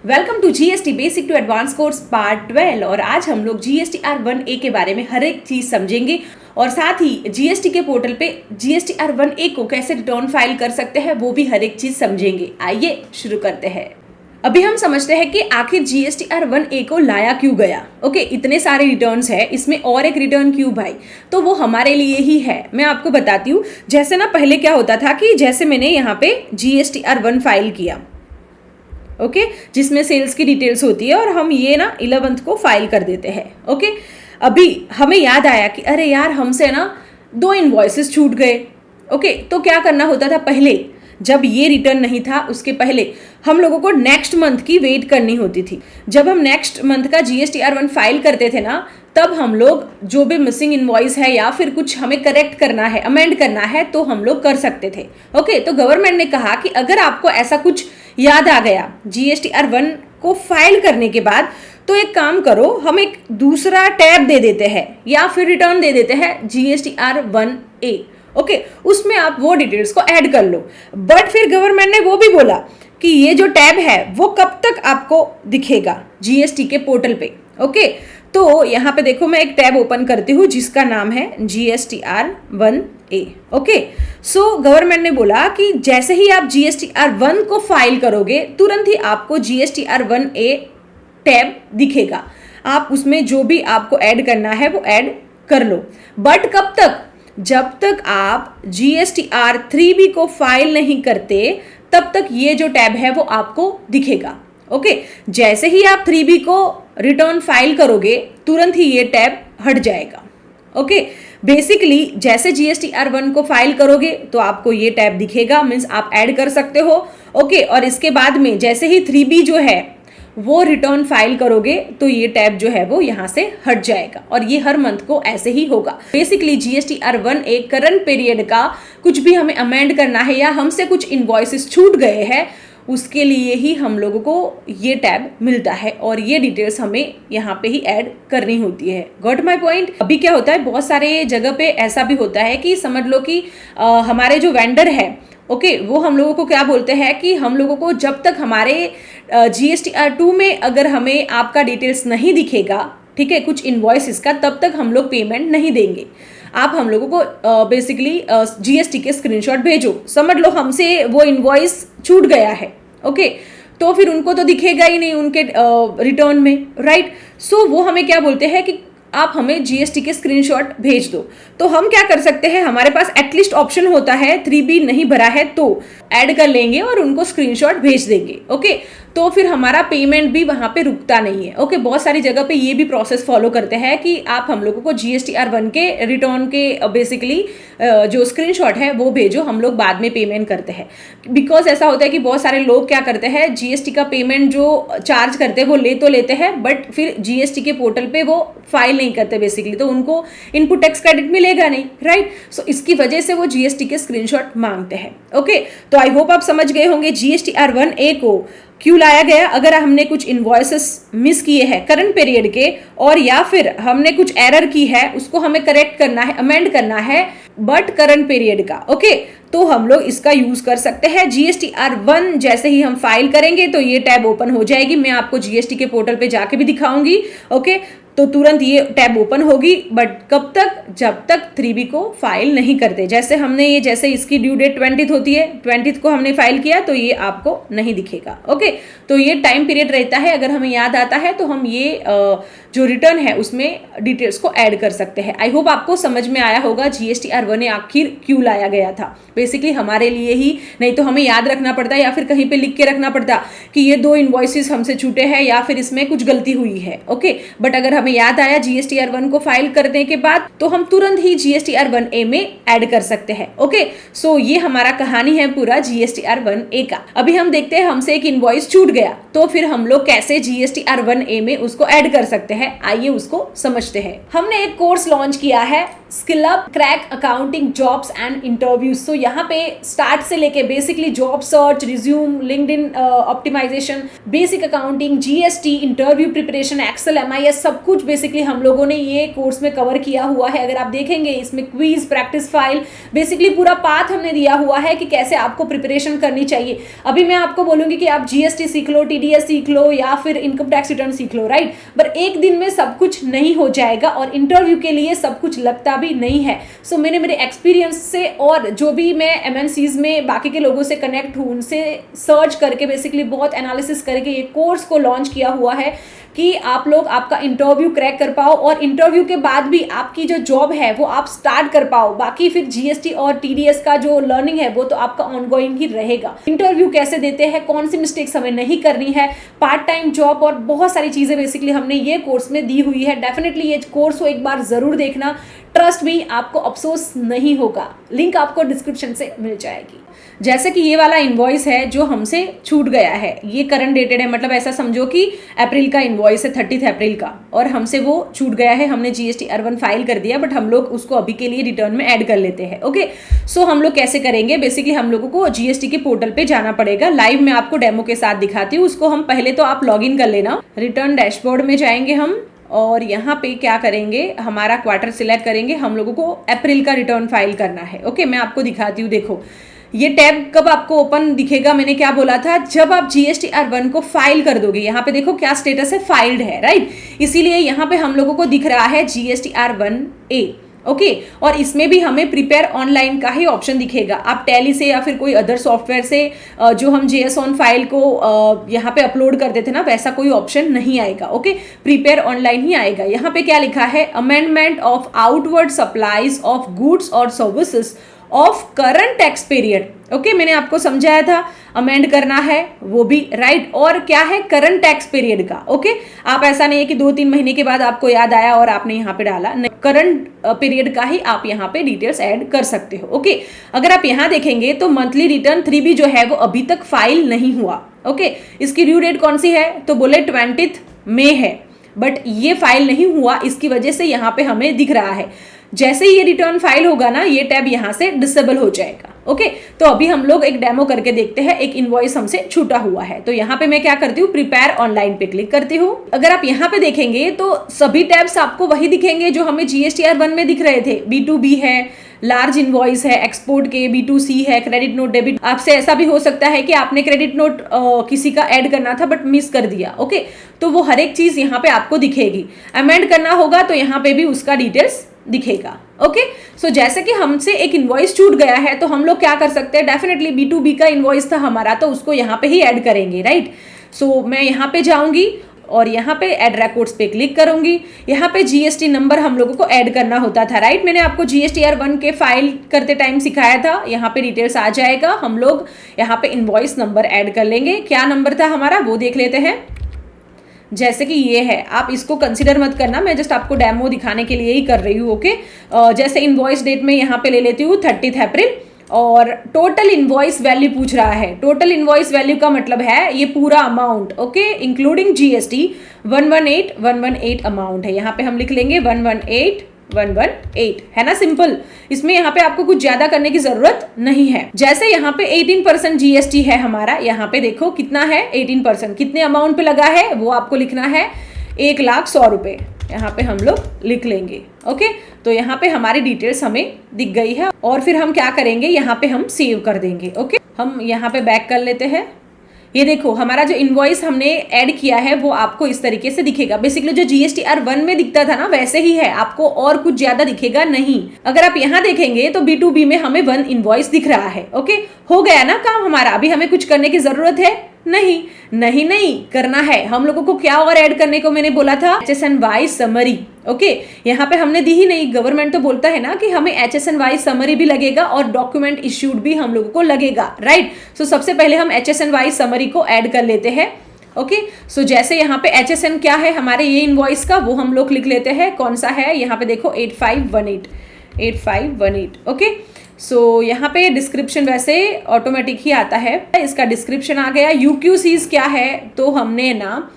Welcome to GST basic to advance course part 12। और आज हम लोग जीएसटीआर 1A के बारे में हर एक चीज समझेंगे और साथ ही जीएसटी के पोर्टल पे जीएसटीआर 1A को कैसे रिटर्न फाइल कर सकते हैं वो भी हर एक चीज समझेंगे। आइए शुरू करते हैं। अभी हम समझते हैं कि आखिर जीएसटीआर 1A को लाया क्यों गया। ओके, इतने सारे रिटर्न्स है, इसमें और एक रिटर्न क्यों भाई? तो वो हमारे लिए ही है। मैं आपको बताती हूँ। जैसे ना पहले क्या होता था कि जैसे मैंने यहाँ पे जीएसटीआर 1 फाइल किया, ओके, जिसमें सेल्स की डिटेल्स होती है और हम ये ना 11th को फाइल कर देते हैं। ओके, अभी हमें याद आया कि अरे यार हमसे ना 2 इनवॉइसेस छूट गए। ओके, तो क्या करना होता था पहले, जब ये रिटर्न नहीं था उसके पहले हम लोगों को नेक्स्ट मंथ की वेट करनी होती थी। जब हम नेक्स्ट मंथ का जीएसटीआर 1 फाइल करते थे ना, तब हम लोग जो भी मिसिंग इनवॉइस है या फिर कुछ हमें करेक्ट करना है, अमेंड करना है, तो हम लोग कर सकते थे। ओके, तो गवर्नमेंट ने कहा कि अगर आपको ऐसा कुछ याद आ गया जीएसटीआर 1 को फाइल करने के बाद, तो एक काम करो, हम एक दूसरा टैब दे देते हैं या फिर रिटर्न दे देते हैं जीएसटीआर 1A। ओके, उसमें आप वो डिटेल्स को ऐड कर लो। बट फिर गवर्नमेंट ने वो भी बोला कि ये जो टैब है वो कब तक आपको दिखेगा जीएसटी के पोर्टल पे। ओके, तो यहाँ पे देखो, मैं एक टैब ओपन करती हूँ जिसका नाम है GSTR 1A। Okay, so government ने बोला कि जैसे ही आप जीएसटीआर 1 को फाइल करोगे, तुरंत ही आपको जीएसटीआर 1A टैब दिखेगा। आप उसमें जो भी आपको ऐड करना है वो ऐड कर लो। बट कब तक? जब तक आप जीएसटीआर 3B को फाइल नहीं करते, तब तक ये जो टैब है वो आपको दिखेगा। ओके, जैसे ही आप 3B को रिटर्न फाइल करोगे, तुरंत ही ये टैब हट जाएगा। ओके, बेसिकली जैसे जीएसटीआर 1 को फाइल करोगे तो आपको ये टैब दिखेगा, मीन्स आप ऐड कर सकते हो। ओके, और इसके बाद में जैसे ही 3B जो है वो रिटर्न फाइल करोगे तो ये टैब जो है वो यहाँ से हट जाएगा, और ये हर मंथ को ऐसे ही होगा। Basically GSTR 1A current period का कुछ भी हमें अमेंड करना है या हमसे कुछ इनवॉइसेस छूट गए हैं, उसके लिए ही हम लोगों को ये टैब मिलता है और ये डिटेल्स हमें यहाँ पे ही ऐड करनी होती है। Got my point? अभी क्या होता है, बहुत सारे जगह पे ऐसा भी होता है कि समझ लो कि हमारे जो वेंडर है, ओके, वो हम लोगों को क्या बोलते हैं कि हम लोगों को जब तक हमारे जीएसटीआर 2 में अगर हमें आपका डिटेल्स नहीं दिखेगा, ठीक है, कुछ इनवॉइसेस का, तब तक हम लोग पेमेंट नहीं देंगे। आप हम लोगों को बेसिकली जीएसटी के स्क्रीनशॉट भेजो। समझ लो हमसे वो इनवॉइस छूट गया है, ओके, तो फिर उनको तो दिखेगा ही नहीं उनके रिटर्न में, राइट? सो वो हमें क्या बोलते हैं कि आप हमें जीएसटी के स्क्रीनशॉट भेज दो। तो हम क्या कर सकते हैं, हमारे पास एटलीस्ट ऑप्शन होता है, 3B नहीं भरा है तो ऐड कर लेंगे और उनको स्क्रीनशॉट भेज देंगे। ओके, तो फिर हमारा पेमेंट भी वहाँ पे रुकता नहीं है। ओके, बहुत सारी जगह पे ये भी प्रोसेस फॉलो करते हैं कि आप हम लोगों को जीएसटीआर 1 के रिटर्न के बेसिकली जो स्क्रीनशॉट है वो भेजो, हम लोग बाद में पेमेंट करते हैं। बिकॉज ऐसा होता है कि बहुत सारे लोग क्या करते हैं, जीएसटी का पेमेंट जो चार्ज करते हैं वो ले तो लेते हैं, बट फिर जीएसटी के पोर्टल पे वो फाइल नहीं करते बेसिकली, तो उनको इनपुट टैक्स क्रेडिट मिलेगा नहीं, राइट? सो इसकी वजह से वो जीएसटी के स्क्रीनशॉट मांगते हैं। ओके, तो आई होप आप समझ गए होंगे जीएसटीआर 1A को क्यों लाया गया। अगर हमने कुछ इनवॉइसेस मिस किए हैं करंट पीरियड के, और या फिर हमने कुछ एरर की है, उसको हमें करेक्ट करना है, अमेंड करना है, बट करंट पीरियड का, ओके, तो हम लोग इसका यूज कर सकते हैं। जीएसटीआर 1 जैसे ही हम फाइल करेंगे तो ये टैब ओपन हो जाएगी। मैं आपको जीएसटी के पोर्टल पे जाके भी दिखाऊंगी। ओके, तो तुरंत ये टैब ओपन होगी, बट कब तक? जब तक 3B को फाइल नहीं करते। जैसे हमने ये, जैसे इसकी ड्यू डेट 20th होती है, 20th को हमने फाइल किया तो ये आपको नहीं दिखेगा। ओके, तो ये टाइम पीरियड रहता है। अगर हमें याद आता है तो हम ये जो रिटर्न है उसमें डिटेल्स को ऐड कर सकते हैं। आई होप आपको समझ में आया होगा जीएसटीआर 1 आखिर क्यों लाया गया था। बेसिकली हमारे लिए ही, नहीं तो हमें याद रखना पड़ता या फिर कहीं पे लिख के रखना पड़ता कि ये 2 इनवॉइसेस हमसे छूटे हैं या फिर इसमें कुछ गलती हुई है। ओके, बट अगर हमें याद आया जीएसटीआर 1 को फाइल करने के बाद, तो हम तुरंत ही जीएसटीआर 1A में ऐड कर सकते हैं। ओके, सो ये हमारा कहानी है पूरा जीएसटीआर 1A का। अभी हम देखते हैं, हमसे एक इनवॉइस छूट गया तो फिर हम लोग कैसे जीएसटीआर 1A में उसको ऐड कर सकते हैं। आइए उसको समझते हैं। हमने एक कोर्स लॉन्च किया है skill up crack accounting jobs and interviews. So यहाँ पे स्टार्ट से लेके basically job search, resume, LinkedIn optimisation, basic accounting, GST, interview preparation, Excel, MIS, सब कुछ बेसिकली हम लोगों ने ये कोर्स में कवर किया हुआ है। अगर आप देखेंगे इसमें क्विज, प्रैक्टिस फाइल, बेसिकली पूरा पाथ हमने दिया हुआ है कि कैसे आपको प्रिपरेशन करनी चाहिए। अभी मैं आपको बोलूंगी कि आप जीएसटी सीख लो, टीडीएस सीख लो या फिर इनकम टैक्स रिटर्न सीख लो, राइट, पर एक दिन में सब कुछ नहीं हो जाएगा और इंटरव्यू के लिए सब कुछ लगता भी नहीं है। सो मैंने मेरे एक्सपीरियंस से और जो भी मैं एमएनसीज में बाकी के लोगों से कनेक्ट हूँ उनसे सर्च करके बेसिकली बहुत एनालिसिस करके ये कोर्स को लॉन्च किया हुआ है कि आप लोग आपका इंटरव्यू क्रैक कर पाओ और इंटरव्यू के बाद भी आपकी जो जॉब है वो आप स्टार्ट कर पाओ। बाकी फिर जीएसटी और टीडीएस का जो लर्निंग है वो तो आपका ऑनगोइंग ही रहेगा। इंटरव्यू कैसे देते हैं, कौन सी मिस्टेक्स हमें नहीं करनी है, पार्ट टाइम जॉब और बहुत सारी चीजें बेसिकली हमने ये कोर्स में दी हुई है। डेफिनेटली ये कोर्स को एक बार जरूर देखना, ट्रस्ट मी, आपको अफसोस नहीं होगा। लिंक आपको डिस्क्रिप्शन से मिल जाएगी। जैसे कि ये वाला इनवॉइस है जो हमसे छूट गया है, ये करंट डेटेड है, मतलब ऐसा समझो कि अप्रैल का इनवॉइस है, 30 अप्रैल का, और हमसे वो छूट गया है। हमने जीएसटी R1 फाइल कर दिया बट हम लोग उसको अभी के लिए रिटर्न में ऐड कर लेते हैं। ओके, सो हम लोग कैसे करेंगे, बेसिकली हम लोगों को जीएसटी के पोर्टल पे जाना पड़ेगा। लाइव में आपको डेमो के साथ दिखाती हूँ, उसको हम पहले तो आप लॉग इन कर लेना। रिटर्न डैशबोर्ड में जाएंगे हम और यहाँ पे क्या करेंगे, हमारा क्वार्टर सिलेक्ट करेंगे। हम लोगों को अप्रैल का रिटर्न फाइल करना है। ओके, मैं आपको दिखाती हूँ। देखो ये टैब कब आपको ओपन दिखेगा, मैंने क्या बोला था, जब आप जीएसटी R1 को फाइल कर दोगे। यहाँ पे देखो क्या स्टेटस है, फाइल्ड है, राइट, इसीलिए यहाँ पे हम लोगों को दिख रहा है जीएसटी R1A। ओके, और इसमें भी हमें प्रिपेयर ऑनलाइन का ही ऑप्शन दिखेगा। आप टैली से या फिर कोई अदर सॉफ्टवेयर से जो हम JSON फाइल को यहाँ पे अपलोड करते थे ना, वैसा कोई ऑप्शन नहीं आएगा। ओके, प्रिपेयर ऑनलाइन ही आएगा। यहाँ पे क्या लिखा है, amendment of outward supplies of goods और services of current tax period. Okay, मैंने आपको समझाया था अमेंड करना है वो भी, राइट, और क्या है, करंट टैक्स पीरियड का। ओके, आप ऐसा नहीं है कि 2-3 महीने के बाद आपको याद आया और आपने यहाँ पे डाला, करंट पीरियड का ही आप यहाँ पे डिटेल्स ऐड कर सकते हो। ओके, अगर आप यहाँ देखेंगे तो मंथली रिटर्न 3B जो है वो अभी तक फाइल नहीं हुआ। ओके, इसकी ड्यू डेट कौन सी है, तो बोले 20 मई है, बट ये फाइल नहीं हुआ, इसकी वजह से यहाँ पे हमें दिख रहा है। जैसे ही ये रिटर्न फाइल होगा ना, ये टैब यहाँ से डिसेबल हो जाएगा। ओके, तो अभी हम लोग एक डेमो करके देखते हैं। एक इनवॉइस हमसे छूटा हुआ है, तो यहाँ पे मैं क्या करती हूँ, प्रिपेयर ऑनलाइन पे क्लिक करती हूँ। अगर आप यहाँ पे देखेंगे तो सभी टैब्स आपको वही दिखेंगे जो हमें जीएसटी R1 में दिख रहे थे। B2B है, लार्ज इनवॉइस है, एक्सपोर्ट के, B2C है, क्रेडिट नोट, डेबिट। आपसे ऐसा भी हो सकता है कि आपने क्रेडिट नोट किसी का ऐड करना था बट मिस कर दिया। ओके, तो वो हर एक चीज यहाँ पे आपको दिखेगी। अमेंड करना होगा तो यहाँ पे भी उसका डिटेल्स दिखेगा। ओके, सो जैसे कि हमसे एक इनवॉइस छूट गया है तो हम लोग क्या कर सकते हैं, डेफिनेटली B2B का इनवॉइस था हमारा तो उसको यहाँ पे ही ऐड करेंगे, राइट। सो मैं यहाँ पे जाऊंगी और यहाँ पे ऐड रिकॉर्ड्स पे क्लिक करूंगी। यहाँ पे जीएसटी नंबर हम लोगों को ऐड करना होता था, राइट, मैंने आपको जीएसटी R1 के फाइल करते टाइम सिखाया था। यहाँ पे डिटेल्स आ जाएगा, हम लोग यहाँ पे इनवॉइस नंबर ऐड कर लेंगे। क्या नंबर था हमारा वो देख लेते हैं। जैसे कि ये है, आप इसको कंसिडर मत करना, मैं जस्ट आपको डेमो दिखाने के लिए ही कर रही हूँ। ओके, जैसे इनवॉइस डेट में यहाँ पे ले लेती हूँ 30 अप्रैल और टोटल इनवॉइस वैल्यू पूछ रहा है। टोटल इनवॉइस वैल्यू का मतलब है ये पूरा amount, okay, including GST 118 amount है। यहाँ पे हम लिख लेंगे 118 है ना, सिंपल। इसमें यहाँ पे आपको कुछ ज्यादा करने की जरूरत नहीं है। जैसे यहाँ पे 18% जीएसटी है हमारा, यहाँ पे देखो कितना है 18%, कितने अमाउंट पे लगा है वो आपको लिखना है 1,100,000 रुपए। यहाँ पे हम लोग लिख लेंगे। ओके, तो यहाँ पे हमारी डिटेल्स हमें दिख गई है और फिर हम क्या करेंगे, यहाँ पे हम सेव कर देंगे। ओके, हम यहाँ पे बैक कर लेते हैं। ये देखो हमारा जो इनवॉइस हमने ऐड किया है वो आपको इस तरीके से दिखेगा। बेसिकली जो जीएसटी R1 में दिखता था ना वैसे ही है, आपको और कुछ ज्यादा दिखेगा नहीं। अगर आप यहाँ देखेंगे तो B2B में हमें 1 इनवॉइस दिख रहा है। ओके, हो गया ना काम हमारा। अभी हमें कुछ करने की जरूरत है नहीं करना है। हम लोगों को क्या और ऐड करने को मैंने बोला था, HSNY समरी। ओके, यहाँ पे हमने दी ही नहीं। गवर्नमेंट तो बोलता है ना कि हमें HSNY समरी भी लगेगा और डॉक्यूमेंट इश्यूड भी हम लोगों को लगेगा, राइट। सो सबसे पहले हम HSNY समरी को ऐड कर लेते हैं। ओके, सो जैसे यहाँ पे HSN क्या है हमारे ये इनवॉइस का, वो हम लोग लिख लेते हैं। कौन सा है, यहाँ पे देखो 8518। ओके, सो यहाँ पे डिस्क्रिप्शन वैसे ऑटोमेटिक ही आता है, इसका डिस्क्रिप्शन आ गया। UQCs क्या है, तो हमने ना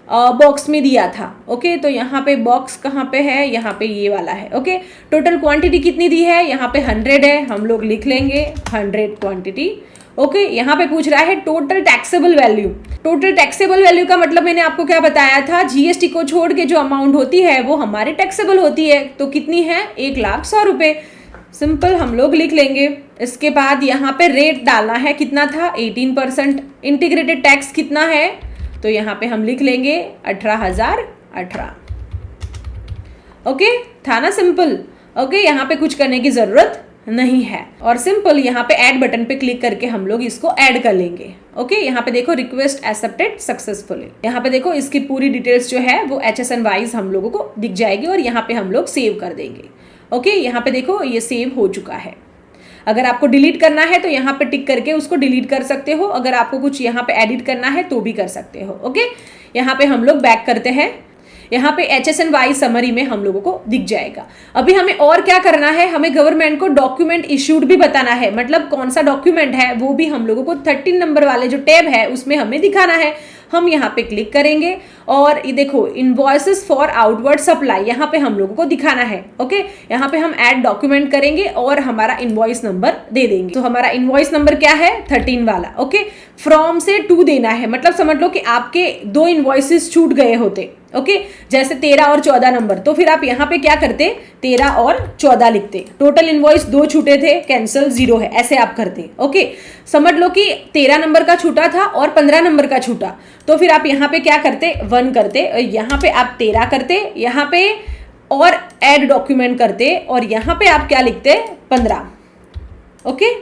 बॉक्स में दिया था। ओके, तो यहाँ पे बॉक्स कहाँ पे है, यहाँ पे ये वाला है। ओके, टोटल क्वांटिटी कितनी दी है, यहाँ पे 100 है, हम लोग लिख लेंगे 100 क्वांटिटी। ओके, यहाँ पे पूछ रहा है total taxable value. Total taxable value का मतलब मैंने आपको क्या बताया था, जीएसटी को छोड़ के जो अमाउंट होती है वो हमारी टैक्सेबल होती है। तो कितनी है, 1,100,000 रुपये। सिंपल हम लोग लिख लेंगे। इसके बाद यहाँ पे रेट डालना है, कितना था, 18%। इंटीग्रेटेड टैक्स कितना है, तो यहाँ पे हम लिख लेंगे 18,018। ओके, था ना सिंपल। ओके, यहाँ पे कुछ करने की जरूरत नहीं है और सिंपल यहाँ पे ऐड बटन पे क्लिक करके हम लोग इसको ऐड कर लेंगे। ओके, यहाँ पे देखो रिक्वेस्ट एक्सेप्टेड सक्सेसफुली। यहाँ पे देखो इसकी पूरी डिटेल्स जो है वो HSN वाइज हम लोगों को दिख जाएगी और यहाँ पे हम लोग सेव कर देंगे। ओके, यहाँ पे देखो ये सेव हो चुका है। अगर आपको डिलीट करना है तो यहाँ पे टिक करके उसको डिलीट कर सकते हो। अगर आपको कुछ यहाँ पे एडिट करना है तो भी कर सकते हो। ओके, यहाँ पे हम लोग बैक करते हैं। यहाँ पे HSN वाइज समरी में हम लोगों को दिख जाएगा। अभी हमें और क्या करना है, हमें गवर्नमेंट को डॉक्यूमेंट इश्यूड भी बताना है, मतलब कौन सा डॉक्यूमेंट है वो भी हम लोगों को 13 नंबर वाले जो टैब है उसमें हमें दिखाना है। हम यहाँ पे क्लिक करेंगे और ये देखो इनवॉइसेस फॉर आउटवर्ड सप्लाई, यहाँ पे हम लोगों को दिखाना है। ओके, यहाँ पे हम ऐड डॉक्यूमेंट करेंगे और हमारा इनवॉइस नंबर दे देंगे। तो हमारा इनवॉइस नंबर क्या है, 13 वाला। ओके, फ्रॉम से टू देना है, मतलब समझ लो कि आपके 2 इनवॉइसेस छूट गए होते। ओके, जैसे 13 और 14 नंबर, तो फिर आप यहाँ पे क्या करते, 13 और 14 लिखते। टोटल इनवॉइस 2 छूटे थे, कैंसिल 0 है, ऐसे आप करते। ओके, समझ लो कि 13 नंबर का छूटा था और 15 नंबर का छूटा, तो फिर आप यहाँ पे क्या करते, 1 करते, यहाँ पे आप 13 करते, यहाँ पे और ऐड डॉक्यूमेंट करते और यहाँ पे आप क्या लिखते, 15। ओके,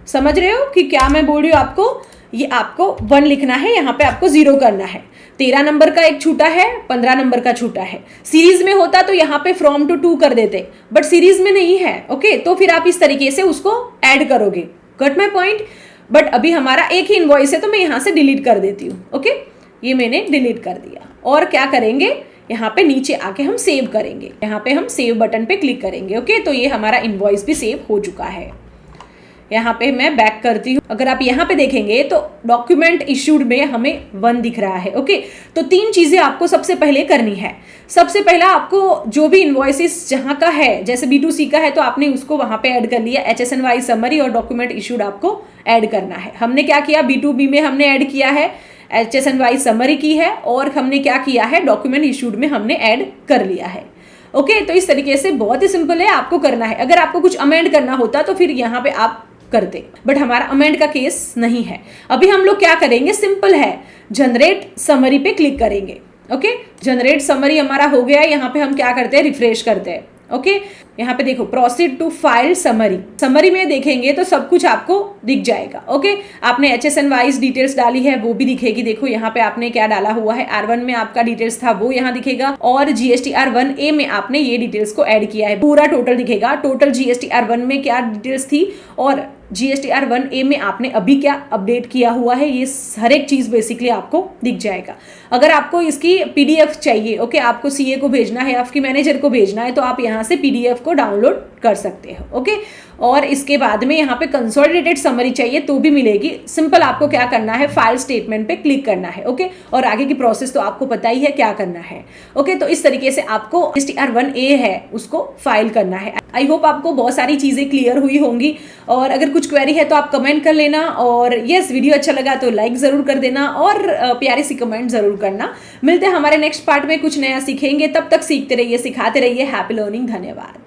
समझ रहे हो कि क्या मैं बोल रही हूँ आपको, ये आपको 1 लिखना है, यहाँ पे आपको 0 करना है। 13 नंबर का एक छूटा है, 15 नंबर का छूटा है। सीरीज में होता तो यहाँ पे फ्रॉम टू 2 कर देते, बट सीरीज में नहीं है। ओके, तो फिर आप इस तरीके से उसको ऐड करोगे। Got my point. बट अभी हमारा एक ही इनवॉइस है तो मैं यहाँ से डिलीट कर देती हूँ। ओके, ये मैंने डिलीट कर दिया और क्या करेंगे, यहाँ पे नीचे आके हम सेव करेंगे। यहाँ पे हम सेव बटन पे क्लिक करेंगे। ओके, तो ये हमारा इनवॉइस भी सेव हो चुका है। यहाँ पे मैं बैक करती हूँ। अगर आप यहाँ पे देखेंगे तो डॉक्यूमेंट इश्यूड में हमें 1 दिख रहा है। ओके, तो 3 चीजें आपको सबसे पहले करनी है। सबसे पहला, आपको जो भी इनवॉइसेस जहाँ का है, जैसे B2C का है तो आपने उसको वहाँ पे ऐड कर लिया, HSN वाइज समरी और डॉक्यूमेंट इश्यूड आपको ऐड करना है। हमने क्या किया, B2B में हमने ऐड किया है, HSN वाइज समरी की है और हमने क्या किया है, डॉक्यूमेंट इश्यूड में हमने ऐड कर लिया है। ओके, तो इस तरीके से बहुत ही सिंपल है, आपको करना है। अगर आपको कुछ अमेंड करना होता तो फिर यहाँ पे आप करते, बट हमारा अमेंड का केस नहीं है। अभी हम लोग क्या करेंगे, सिंपल है, जनरेट समरी पे क्लिक करेंगे। ओके, जनरेट समरी हमारा हो गया। यहाँ पे हम क्या करते हैं, रिफ्रेश करते हैं। ओके, यहाँ पे देखो proceed to file summary. Summary में देखेंगे तो सब कुछ आपको दिख जाएगा। ओके, आपने HSN वाइज डिटेल्स डाली है वो भी दिखेगी। देखो यहाँ पे आपने क्या डाला हुआ है, R1 में आपका डिटेल्स था वो यहाँ दिखेगा और GSTR 1A में आपने ये डिटेल्स को ऐड किया है, पूरा टोटल दिखेगा। टोटल GSTR 1 में क्या डिटेल्स थी और GSTR 1A में आपने अभी क्या अपडेट किया हुआ है, ये हर एक चीज बेसिकली आपको दिख जाएगा। अगर आपको इसकी PDF चाहिए, ओके, आपको CA को भेजना है, आपकी मैनेजर को भेजना है, तो आप यहाँ से PDF को डाउनलोड कर सकते हो। ओके, और इसके बाद में यहाँ पे कंसोलिडेटेड समरी चाहिए तो भी मिलेगी। सिंपल आपको क्या करना है, फाइल स्टेटमेंट पे क्लिक करना है। ओके, और आगे की प्रोसेस तो आपको पता ही है क्या करना है। ओके, तो इस तरीके से आपको GSTR 1A है उसको फाइल करना है। आई होप आपको बहुत सारी चीजें क्लियर हुई होंगी और अगर कुछ क्वेरी है तो आप कमेंट कर लेना और यस, वीडियो अच्छा लगा तो लाइक जरूर कर देना और प्यारी सी कमेंट जरूर करना। मिलते हैं हमारे नेक्स्ट पार्ट में, कुछ नया सीखेंगे। तब तक सीखते रहिए, सिखाते रहिए। Happy learning. धन्यवाद।